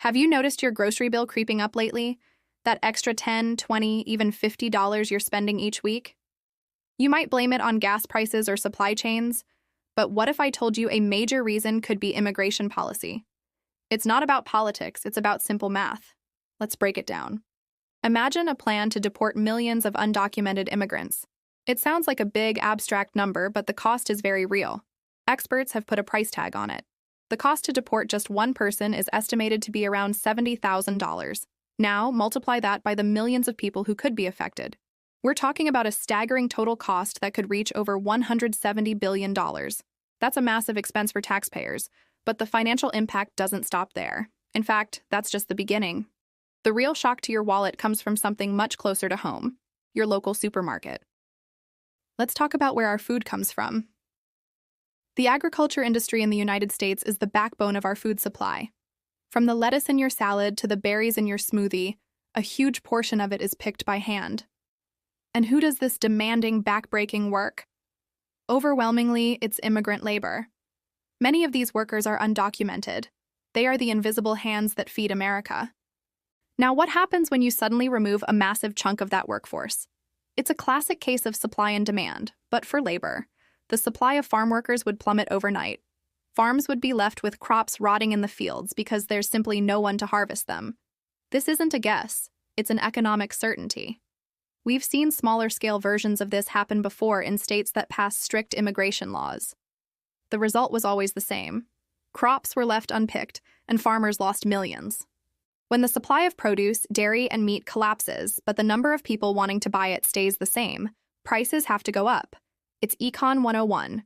Have you noticed your grocery bill creeping up lately? That extra $10, $20, even $50 you're spending each week? You might blame it on gas prices or supply chains, but what if I told you a major reason could be immigration policy? It's not about politics, it's about simple math. Let's break it down. Imagine a plan to deport millions of undocumented immigrants. It sounds like a big, abstract number, but the cost is very real. Experts have put a price tag on it. The cost to deport just one person is estimated to be around $70,000. Now, multiply that by the millions of people who could be affected. We're talking about a staggering total cost that could reach over $170 billion. That's a massive expense for taxpayers, but the financial impact doesn't stop there. In fact, that's just the beginning. The real shock to your wallet comes from something much closer to home, your local supermarket. Let's talk about where our food comes from. The agriculture industry in the United States is the backbone of our food supply. From the lettuce in your salad to the berries in your smoothie, a huge portion of it is picked by hand. And who does this demanding, backbreaking work? Overwhelmingly, it's immigrant labor. Many of these workers are undocumented. They are the invisible hands that feed America. Now, what happens when you suddenly remove a massive chunk of that workforce? It's a classic case of supply and demand, but for labor. The supply of farm workers would plummet overnight. Farms would be left with crops rotting in the fields because there's simply no one to harvest them. This isn't a guess, it's an economic certainty. We've seen smaller-scale versions of this happen before in states that passed strict immigration laws. The result was always the same. Crops were left unpicked, and farmers lost millions. When the supply of produce, dairy, and meat collapses, but the number of people wanting to buy it stays the same, prices have to go up. It's Econ 101.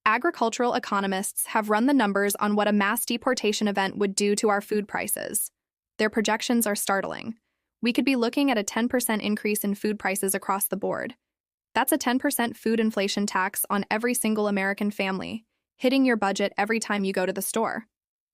Agricultural economists have run the numbers on what a mass deportation event would do to our food prices. Their projections are startling. We could be looking at a 10% increase in food prices across the board. That's a 10% food inflation tax on every single American family, hitting your budget every time you go to the store.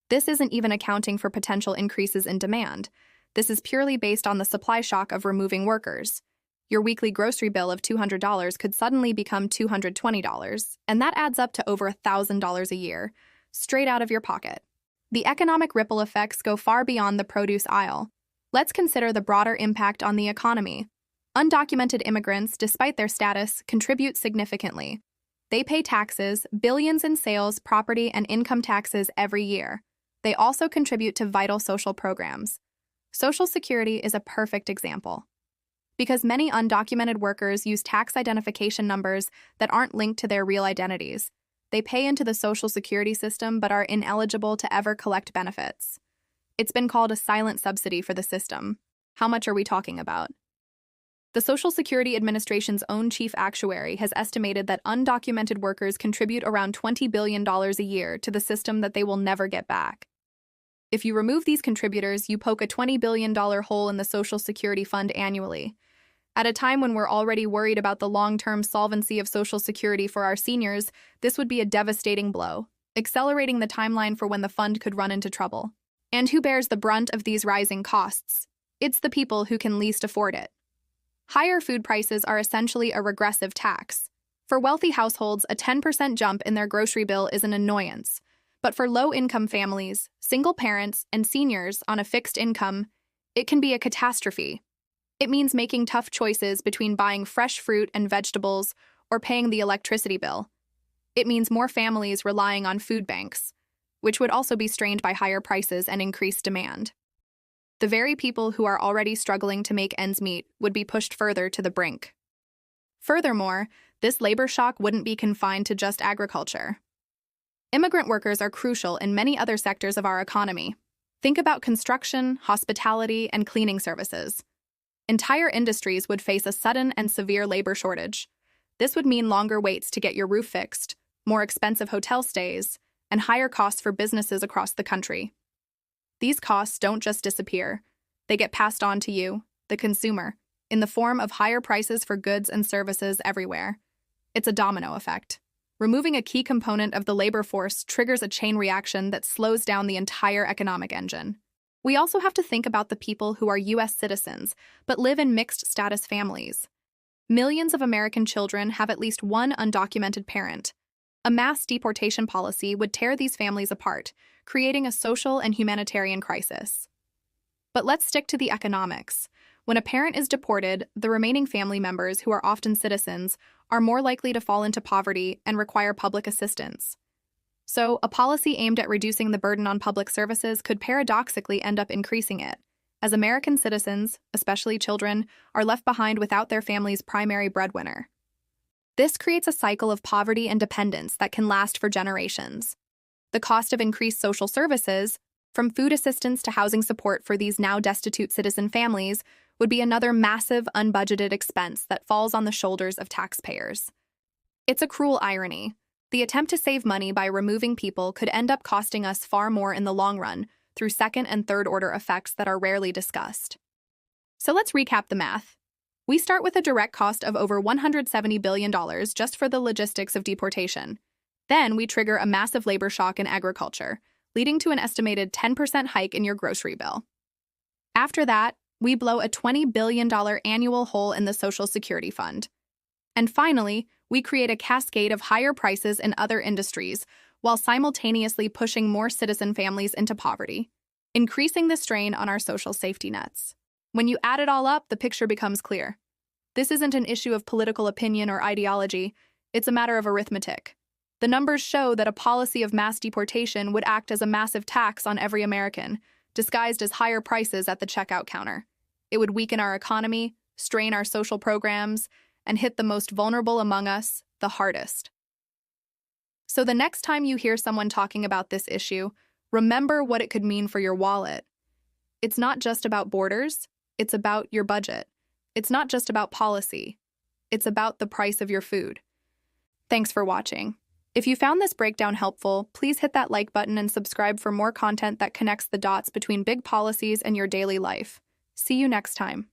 This isn't even accounting for potential increases in demand. This is purely based on the supply shock of removing workers. Your weekly grocery bill of $200 could suddenly become $220, and that adds up to over $1,000 a year, straight out of your pocket. The economic ripple effects go far beyond the produce aisle. Let's consider the broader impact on the economy. Undocumented immigrants, despite their status, contribute significantly. They pay taxes, billions in sales, property, and income taxes every year. They also contribute to vital social programs. Social Security is a perfect example. Because many undocumented workers use tax identification numbers that aren't linked to their real identities. They pay into the Social Security system but are ineligible to ever collect benefits. It's been called a silent subsidy for the system. How much are we talking about? The Social Security Administration's own chief actuary has estimated that undocumented workers contribute around $20 billion a year to the system that they will never get back. If you remove these contributors, you poke a $20 billion hole in the Social Security fund annually. At a time when we're already worried about the long-term solvency of Social Security for our seniors, this would be a devastating blow, accelerating the timeline for when the fund could run into trouble. And who bears the brunt of these rising costs? It's the people who can least afford it. Higher food prices are essentially a regressive tax. For wealthy households, a 10% jump in their grocery bill is an annoyance. But for low-income families, single parents, and seniors on a fixed income, it can be a catastrophe. It means making tough choices between buying fresh fruit and vegetables or paying the electricity bill. It means more families relying on food banks, which would also be strained by higher prices and increased demand. The very people who are already struggling to make ends meet would be pushed further to the brink. Furthermore, this labor shock wouldn't be confined to just agriculture. Immigrant workers are crucial in many other sectors of our economy. Think about construction, hospitality, and cleaning services. Entire industries would face a sudden and severe labor shortage. This would mean longer waits to get your roof fixed, more expensive hotel stays, and higher costs for businesses across the country. These costs don't just disappear. They get passed on to you, the consumer, in the form of higher prices for goods and services everywhere. It's a domino effect. Removing a key component of the labor force triggers a chain reaction that slows down the entire economic engine. We also have to think about the people who are U.S. citizens but live in mixed-status families. Millions of American children have at least one undocumented parent. A mass deportation policy would tear these families apart, creating a social and humanitarian crisis. But let's stick to the economics. When a parent is deported, the remaining family members, who are often citizens, are more likely to fall into poverty and require public assistance. So, a policy aimed at reducing the burden on public services could paradoxically end up increasing it, as American citizens, especially children, are left behind without their family's primary breadwinner. This creates a cycle of poverty and dependence that can last for generations. The cost of increased social services, from food assistance to housing support for these now destitute citizen families, would be another massive, unbudgeted expense that falls on the shoulders of taxpayers. It's a cruel irony. The attempt to save money by removing people could end up costing us far more in the long run through second and third order effects that are rarely discussed. So let's recap the math. We start with a direct cost of over $170 billion just for the logistics of deportation. Then we trigger a massive labor shock in agriculture, leading to an estimated 10% hike in your grocery bill. After that, we blow a $20 billion annual hole in the Social Security Fund. And finally, we create a cascade of higher prices in other industries while simultaneously pushing more citizen families into poverty, increasing the strain on our social safety nets. When you add it all up, the picture becomes clear. This isn't an issue of political opinion or ideology, it's a matter of arithmetic. The numbers show that a policy of mass deportation would act as a massive tax on every American, disguised as higher prices at the checkout counter. It would weaken our economy, strain our social programs, and hit the most vulnerable among us the hardest. So the next time you hear someone talking about this issue, remember what it could mean for your wallet. It's not just about borders, it's about your budget. It's not just about policy, it's about the price of your food. Thanks for watching. If you found this breakdown helpful, please hit that like button and subscribe for more content that connects the dots between big policies and your daily life. See you next time.